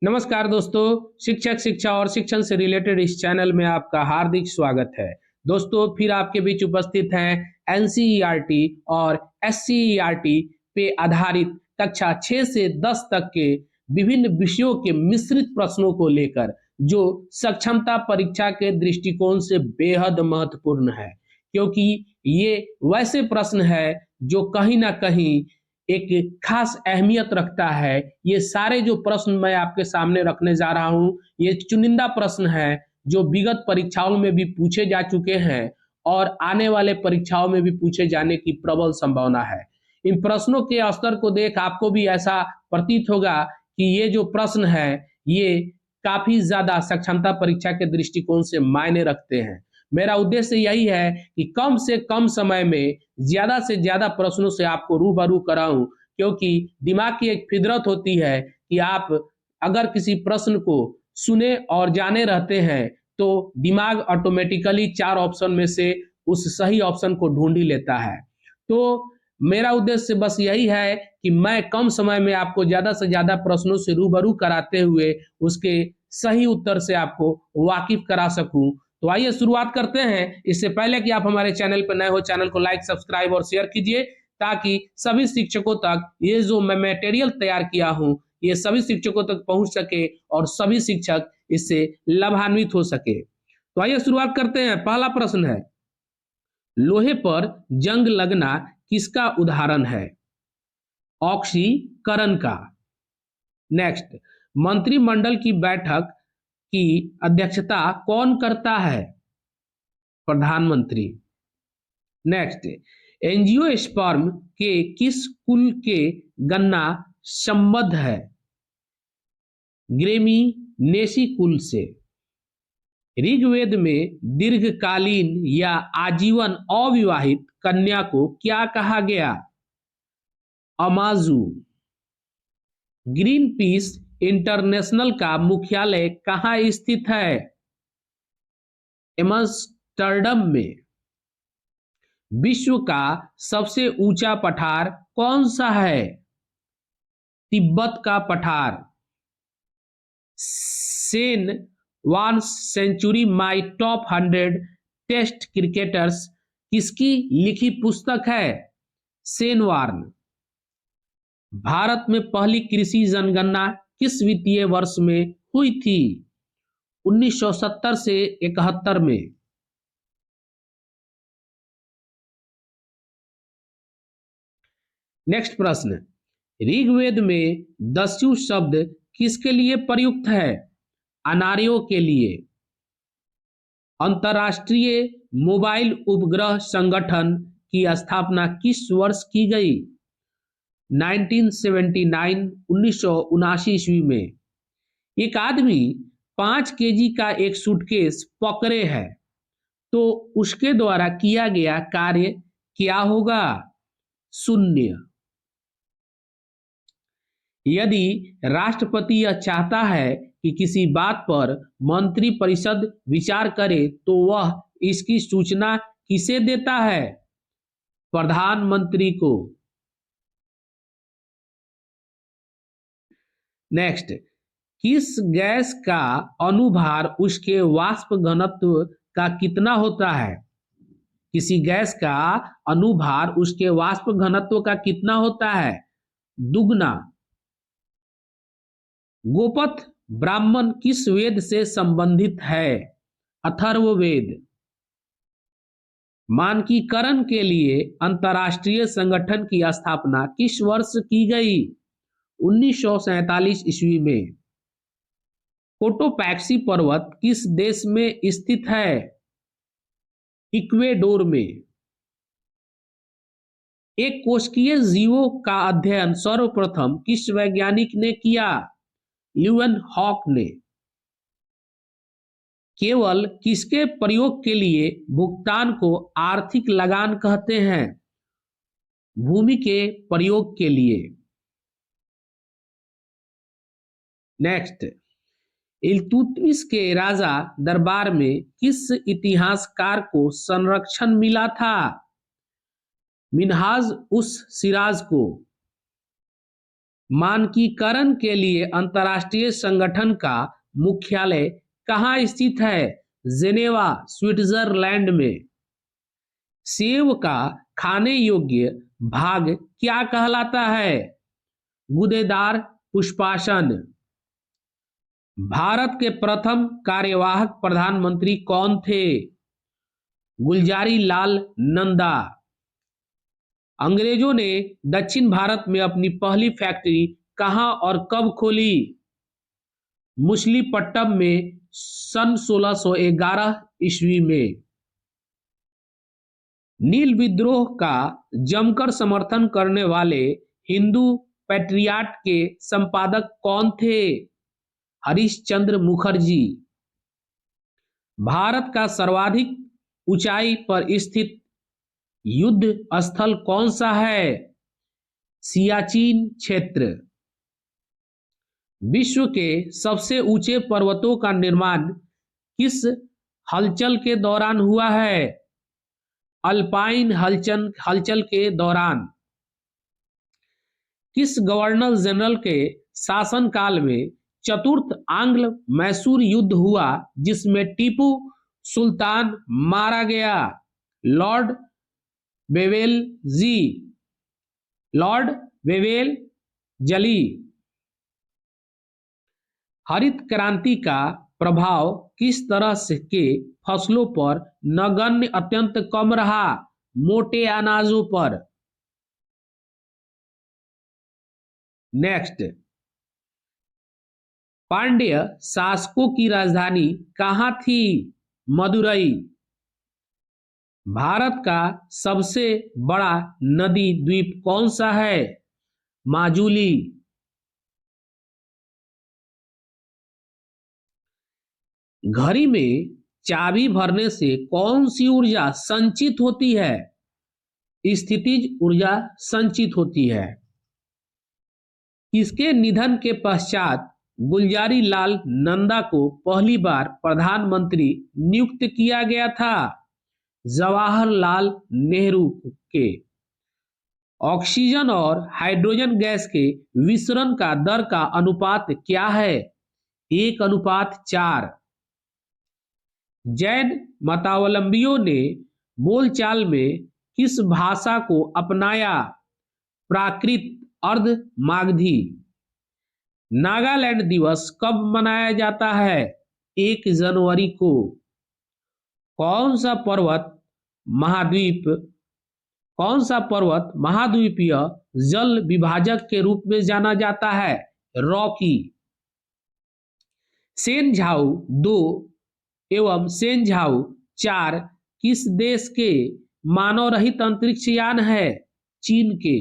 नमस्कार दोस्तों। शिक्षक शिक्षा और शिक्षण से रिलेटेड इस चैनल में आपका हार्दिक स्वागत है। दोस्तों फिर आपके बीच उपस्थित हैं एनसीईआरटी और एससीईआरटी पे आधारित कक्षा 6 से 10 तक के विभिन्न विषयों के मिश्रित प्रश्नों को लेकर, जो सक्षमता परीक्षा के दृष्टिकोण से बेहद महत्वपूर्ण है, क्योंकि ये वैसे प्रश्न है जो कहीं ना कहीं एक खास अहमियत रखता है। ये सारे जो प्रश्न मैं आपके सामने रखने जा रहा हूँ, ये चुनिंदा प्रश्न है जो विगत परीक्षाओं में भी पूछे जा चुके हैं और आने वाले परीक्षाओं में भी पूछे जाने की प्रबल संभावना है। इन प्रश्नों के स्तर को देख आपको भी ऐसा प्रतीत होगा कि ये जो प्रश्न है ये काफी ज्यादा सक्षमता परीक्षा के दृष्टिकोण से मायने रखते हैं। मेरा उद्देश्य यही है कि कम से कम समय में ज्यादा से ज्यादा प्रश्नों से आपको रूबरू कराऊं, क्योंकि दिमाग की एक फितरत होती है कि आप अगर किसी प्रश्न को सुने और जाने रहते हैं तो दिमाग ऑटोमेटिकली 4 ऑप्शन में से उस सही ऑप्शन को ढूंढ ही लेता है। तो मेरा उद्देश्य बस यही है कि मैं कम समय में आपको ज्यादा से ज्यादा प्रश्नों से रूबरू कराते हुए उसके सही उत्तर से आपको वाकिफ करा सकूं। तो आइए शुरुआत करते हैं। इससे पहले कि आप हमारे चैनल पर नए हो, चैनल को लाइक, सब्सक्राइब और शेयर कीजिए, ताकि सभी शिक्षकों तक ये जो मैं मटेरियल तैयार किया हूं ये सभी शिक्षकों तक पहुंच सके और सभी शिक्षक इससे लाभान्वित हो सके। तो आइए शुरुआत करते हैं। पहला प्रश्न है, लोहे पर जंग लगना किसका उदाहरण है? ऑक्सीकरण का। नेक्स्ट, मंत्रिमंडल की बैठक की अध्यक्षता कौन करता है? प्रधानमंत्री। नेक्स्ट, एंजियोस्पर्म के किस कुल के गन्ना संबद्ध है? ग्रेमिनेसी कुल से। ऋग्वेद में दीर्घकालीन या आजीवन अविवाहित कन्या को क्या कहा गया? अमाजू। ग्रीन पीस इंटरनेशनल का मुख्यालय कहाँ स्थित है? एम्स्टर्डम में। विश्व का सबसे ऊंचा पठार कौन सा है? तिब्बत का पठार। Shane Warne's century my top 100 test cricketers किसकी लिखी पुस्तक है? सेन वार्न। भारत में पहली कृषि जनगणना किस वित्तीय वर्ष में हुई थी? 1970 से 71 में। नेक्स्ट प्रश्न, ऋग्वेद में दस्यु शब्द किसके लिए प्रयुक्त है? अनार्यों के लिए। अंतरराष्ट्रीय मोबाइल उपग्रह संगठन की स्थापना किस वर्ष की गई? 1979 1979 ईस्वी में। एक आदमी 5 केजी का एक सूटकेस पकड़े है तो उसके द्वारा किया गया कार्य क्या होगा? शून्य। यदि राष्ट्रपति यह चाहता है कि किसी बात पर मंत्रिपरिषद विचार करे तो वह इसकी सूचना किसे देता है? प्रधानमंत्री को। नेक्स्ट, किस गैस का अनुभार उसके वाष्प घनत्व का कितना होता है? किसी गैस का अनुभार उसके वाष्प घनत्व का कितना होता है? दुगना। गोपथ ब्राह्मण किस वेद से संबंधित है? अथर्ववेद। मानकीकरण के लिए अंतरराष्ट्रीय संगठन की स्थापना किस वर्ष की गई? 1947 ईस्वी में। कोटोपैक्सी पर्वत किस देश में स्थित है? इक्वेडोर में। एक कोशिकीय जीवों का अध्ययन सर्वप्रथम किस वैज्ञानिक ने किया? ल्यूवन हॉक ने। केवल किसके प्रयोग के लिए भुगतान को आर्थिक लगान कहते हैं? भूमि के प्रयोग के लिए। नेक्स्ट, इल्तुतमिश के राजा दरबार में किस इतिहासकार को संरक्षण मिला था? मिन्हाज उस सिराज को। मानकीकरण के लिए अंतर्राष्ट्रीय संगठन का मुख्यालय कहाँ स्थित है? जेनेवा, स्विट्जरलैंड में। सेब का खाने योग्य भाग क्या कहलाता है? गूदेदार पुष्पासन। भारत के प्रथम कार्यवाहक प्रधानमंत्री कौन थे? गुलजारी लाल नंदा। अंग्रेजों ने दक्षिण भारत में अपनी पहली फैक्ट्री कहां और कब खोली? मुसलीपट्टनम में सन 1611 ईस्वी में। नील विद्रोह का जमकर समर्थन करने वाले हिंदू पैट्रियट के संपादक कौन थे? हरिश्चंद्र मुखर्जी। भारत का सर्वाधिक ऊंचाई पर स्थित युद्ध स्थल कौन सा है? सियाचिन क्षेत्र। विश्व के सबसे ऊंचे पर्वतों का निर्माण किस हलचल के दौरान हुआ है? अल्पाइन हलचल के दौरान। किस गवर्नर जनरल के शासनकाल में चतुर्थ आंग्ल मैसूर युद्ध हुआ जिसमें टीपू सुल्तान मारा गया? लॉर्ड वेवेल जली। हरित क्रांति का प्रभाव किस तरह के फसलों पर नगण्य अत्यंत कम रहा? मोटे अनाजों पर। नेक्स्ट, पांड्य शासकों की राजधानी कहाँ थी? मदुरई। भारत का सबसे बड़ा नदी द्वीप कौन सा है? माजुली। घड़ी में चाबी भरने से कौन सी ऊर्जा संचित होती है? स्थितिज ऊर्जा संचित होती है। किसके निधन के पश्चात गुलजारी लाल नंदा को पहली बार प्रधानमंत्री नियुक्त किया गया था? जवाहरलाल नेहरू के। ऑक्सीजन और हाइड्रोजन गैस के विसरण का दर का अनुपात क्या है? 1:4। जैन मतावलंबियों ने बोलचाल में किस भाषा को अपनाया? प्राकृत अर्ध मागधी। नागालैंड दिवस कब मनाया जाता है? 1 जनवरी को। कौन सा पर्वत महाद्वीपीय जल विभाजक के रूप में जाना जाता है? रॉकी। शेनझाओ 2 एवं शेनझाओ 4 किस देश के मानव रहित अंतरिक्ष यान है? चीन के।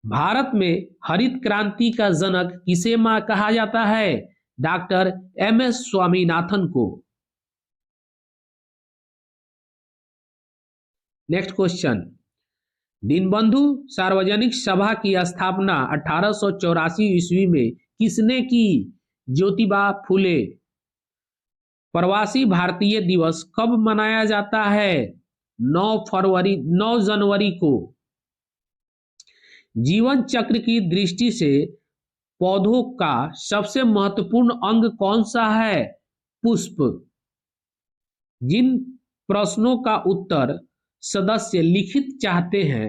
भारत में हरित क्रांति का जनक किसे कहा जाता है? Doctor MS. स्वामीनाथन को। नेक्स्ट क्वेश्चन, दीनबंधु सार्वजनिक सभा की स्थापना 1884 ईस्वी में किसने की? ज्योतिबा फूले। प्रवासी भारतीय दिवस कब मनाया जाता है? 9 जनवरी को। जीवन चक्र की दृष्टि से पौधों का सबसे महत्वपूर्ण अंग कौन सा है? पुष्प। जिन प्रश्नों का उत्तर सदस्य लिखित चाहते हैं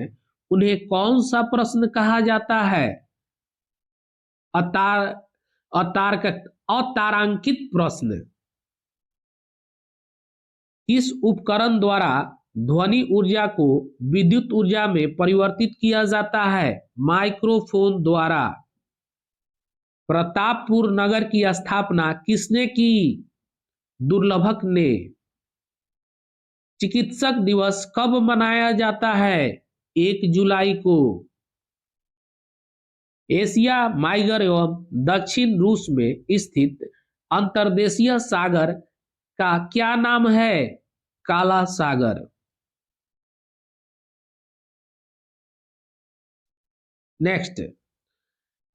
उन्हें कौन सा प्रश्न कहा जाता है? अतारांकित प्रश्न। किस उपकरण द्वारा ध्वनि ऊर्जा को विद्युत ऊर्जा में परिवर्तित किया जाता है? माइक्रोफोन द्वारा। प्रतापपुर नगर की स्थापना किसने की? दुर्लभक ने। चिकित्सक दिवस कब मनाया जाता है? 1 जुलाई को। एशिया माइगर एवं दक्षिण रूस में स्थित अंतर्देशीय सागर का क्या नाम है? काला सागर। नेक्स्ट,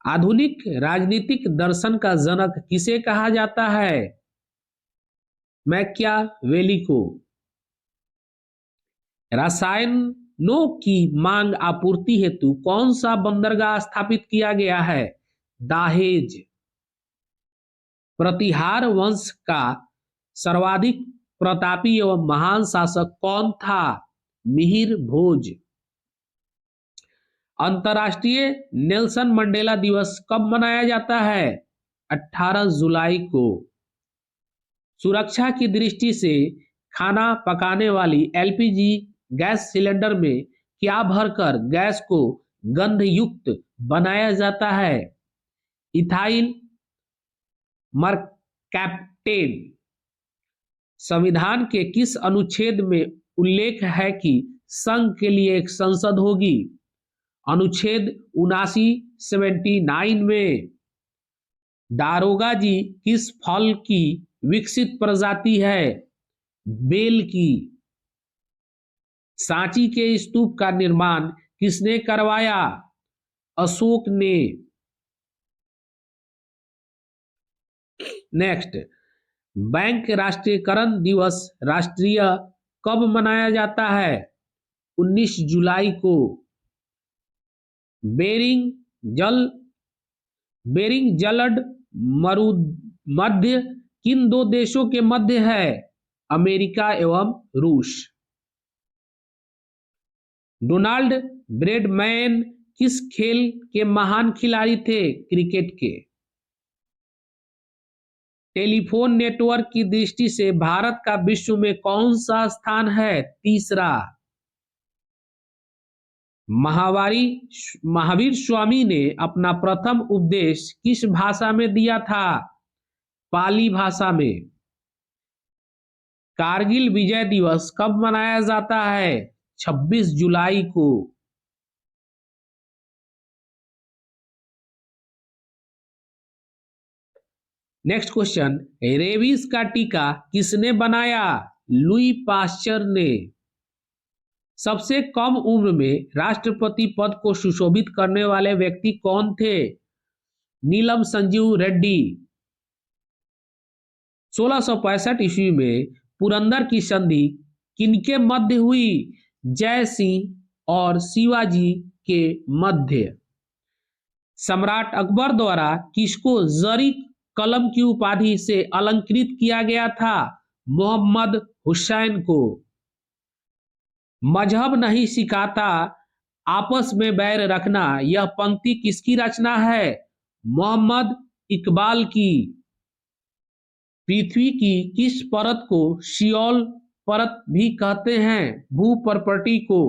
आधुनिक राजनीतिक दर्शन का जनक किसे कहा जाता है? मैकियावेली को। रसायन नोक की मांग आपूर्ति हेतु कौन सा बंदरगाह स्थापित किया गया है? दाहेज। प्रतिहार वंश का सर्वाधिक प्रतापी एवं महान शासक कौन था? मिहिर भोज। अंतर्राष्ट्रीय नेल्सन मंडेला दिवस कब मनाया जाता है? 18 जुलाई को। सुरक्षा की दृष्टि से खाना पकाने वाली एलपीजी गैस सिलेंडर में क्या भरकर गैस को गंधयुक्त बनाया जाता है? इथाइल मरकैप्टेन। संविधान के किस अनुच्छेद में उल्लेख है कि संघ के लिए एक संसद होगी? अनुच्छेद 79 में। दारोगा जी किस फल की विकसित प्रजाति है? बेल की। सांची के स्तूप का निर्माण किसने करवाया? अशोक ने। नेक्स्ट, बैंक राष्ट्रीयकरण दिवस राष्ट्रीय कब मनाया जाता है? 19 जुलाई को। बेरिंग जलद मरुमध्य किन दो देशों के मध्य है? अमेरिका एवं रूस। डोनाल्ड ब्रैडमैन किस खेल के महान खिलाड़ी थे? क्रिकेट के। टेलीफोन नेटवर्क की दृष्टि से भारत का विश्व में कौन सा स्थान है? तीसरा। महावीर स्वामी ने अपना प्रथम उपदेश किस भाषा में दिया था? पाली भाषा में। कारगिल विजय दिवस कब मनाया जाता है? 26 जुलाई को। नेक्स्ट क्वेश्चन, रेबीज का टीका किसने बनाया? लुई पाश्चर ने। सबसे कम उम्र में राष्ट्रपति पद को सुशोभित करने वाले व्यक्ति कौन थे? नीलम संजीव रेड्डी। 1665 ईस्वी में पुरंदर की संधि किनके मध्य हुई? जय सिंह और शिवाजी के मध्य। सम्राट अकबर द्वारा किसको जरी कलम की उपाधि से अलंकृत किया गया था? मोहम्मद हुसैन को। मजहब नहीं सिखाता आपस में बैर रखना, यह पंक्ति किसकी रचना है? मोहम्मद इकबाल की। पृथ्वी की किस परत को सियोल परत भी कहते हैं? भूपर्पटी को।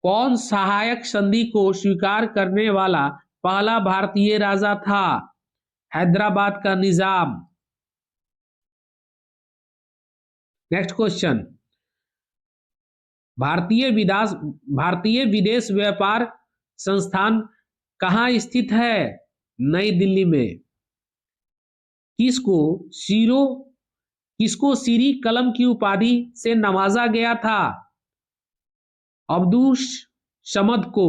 कौन सहायक संधि को स्वीकार करने वाला पहला भारतीय राजा था? हैदराबाद का निजाम। नेक्स्ट क्वेश्चन, भारतीय विदेश व्यापार संस्थान कहाँ स्थित है? नई दिल्ली में। किसको सीरी कलम की उपाधि से नवाजा गया था? अब्दुस समद को।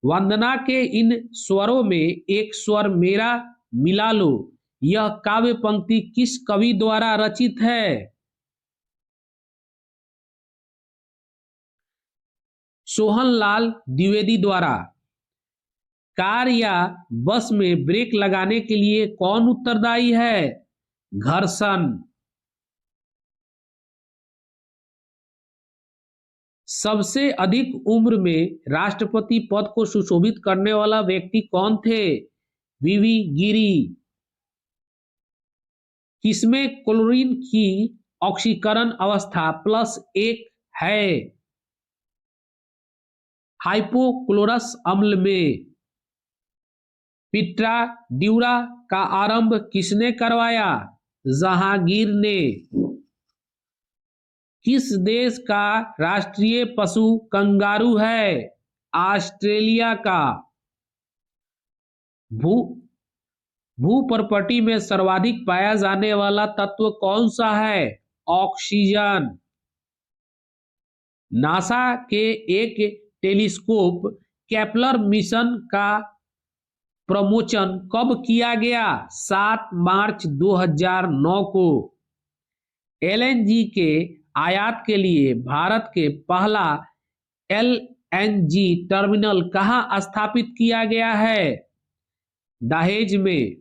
वंदना के इन स्वरों में एक स्वर मेरा मिला लो, यह काव्य पंक्ति किस कवि द्वारा रचित है? सोहनलाल द्विवेदी द्वारा। कार या बस में ब्रेक लगाने के लिए कौन उत्तरदायी है? घर्षण। सबसे अधिक उम्र में राष्ट्रपति पद को सुशोभित करने वाला व्यक्ति कौन थे? वीवी गिरी। किसमें क्लोरीन की ऑक्सीकरण अवस्था +1 है? हाइपोक्लोरस अम्ल में। पिट्रा ड्यूरा का आरंभ किसने करवाया? जहांगीर ने। किस देश का राष्ट्रीय पशु कंगारू है? ऑस्ट्रेलिया का। भूपर्पटी में सर्वाधिक पाया जाने वाला तत्व कौन सा है? ऑक्सीजन। नासा के एक टेलीस्कोप केपलर मिशन का प्रमोशन कब किया गया? 7 मार्च 2009 को। एलएनजी के आयात के लिए भारत के पहला एलएनजी टर्मिनल कहां स्थापित किया गया है? दहेज में।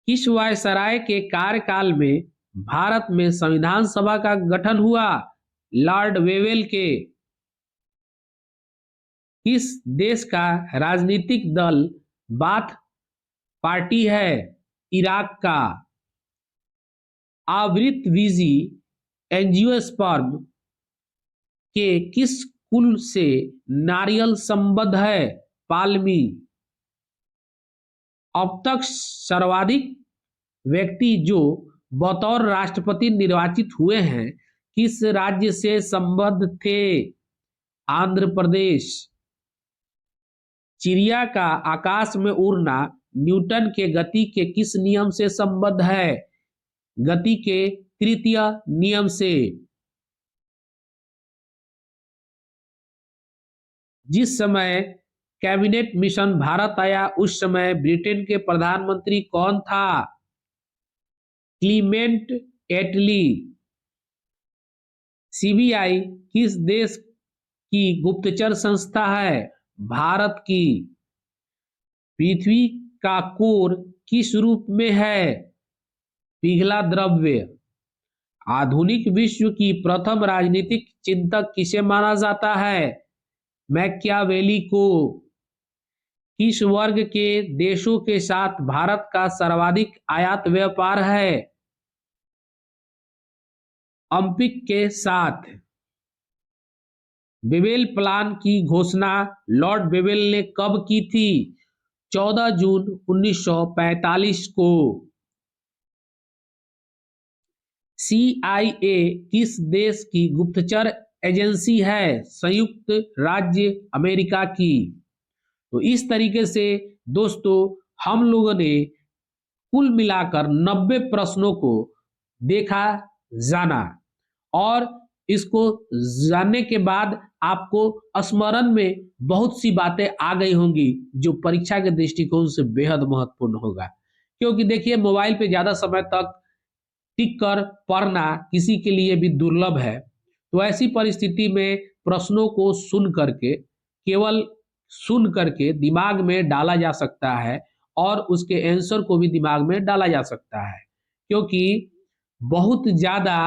किस वायसराय के कार्यकाल में भारत में संविधान सभा का गठन हुआ? लॉर्ड वेवेल के। किस देश का राजनीतिक दल बाथ पार्टी है? इराक का। आवृतबीजी एंजियोस्पर्म के किस कुल से नारियल संबद्ध है? पाल्मी। अब तक सर्वाधिक व्यक्ति जो बतौर राष्ट्रपति निर्वाचित हुए हैं किस राज्य से संबद्ध थे? आंध्र प्रदेश। चिड़िया का आकाश में उड़ना न्यूटन के गति के किस नियम से संबद्ध है? गति के तृतीय नियम से। जिस समय कैबिनेट मिशन भारत आया उस समय ब्रिटेन के प्रधानमंत्री कौन था? क्लीमेंट एटली। सीबीआई किस देश की गुप्तचर संस्था है? भारत की। पृथ्वी का कोर किस रूप में है? पिघला द्रव्य। आधुनिक विश्व की प्रथम राजनीतिक चिंतक किसे माना जाता है? मैकियावेली को। किस वर्ग के देशों के साथ भारत का सर्वाधिक आयात व्यापार है? ओलंपिक के साथ। वेवेल प्लान की घोषणा लॉर्ड वेवेल ने कब की थी? 14 जून 1945 को। CIA किस देश की गुप्तचर एजेंसी है? संयुक्त राज्य अमेरिका की। तो इस तरीके से दोस्तों हम लोगों ने कुल मिलाकर 90 प्रश्नों को देखा जाना और इसको जानने के बाद आपको स्मरण में बहुत सी बातें आ गई होंगी जो परीक्षा के दृष्टिकोण से बेहद महत्वपूर्ण होगा। क्योंकि देखिए मोबाइल पे ज़्यादा समय तक टिक कर पढ़ना किसी के लिए भी दुर्लभ है। तो ऐसी परिस्थिति में प्रश्नों को केवल सुन करके दिमाग में डाला जा सकता है और उसके आंसर को भी दिमाग में डाला जा सकता है। क्योंकि बहुत ज़्यादा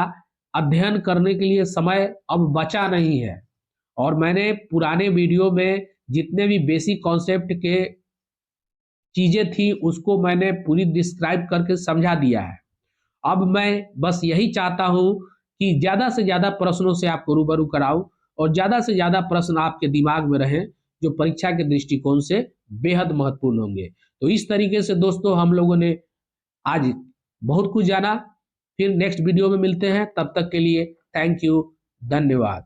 अध्ययन करने के लिए समय अब बचा नहीं है और मैंने पुराने वीडियो में जितने भी बेसिक कॉन्सेप्ट के चीज़ें थी उसको मैंने पूरी डिस्क्राइब करके समझा दिया है। अब मैं बस यही चाहता हूँ कि ज़्यादा से ज़्यादा प्रश्नों से आपको रूबरू कराऊं और ज़्यादा से ज़्यादा प्रश्न आपके दिमाग में रहें जो परीक्षा के दृष्टिकोण से बेहद महत्वपूर्ण होंगे। तो इस तरीके से दोस्तों हम लोगों ने आज बहुत कुछ जाना। फिर नेक्स्ट वीडियो में मिलते हैं, तब तक के लिए थैंक यू, धन्यवाद।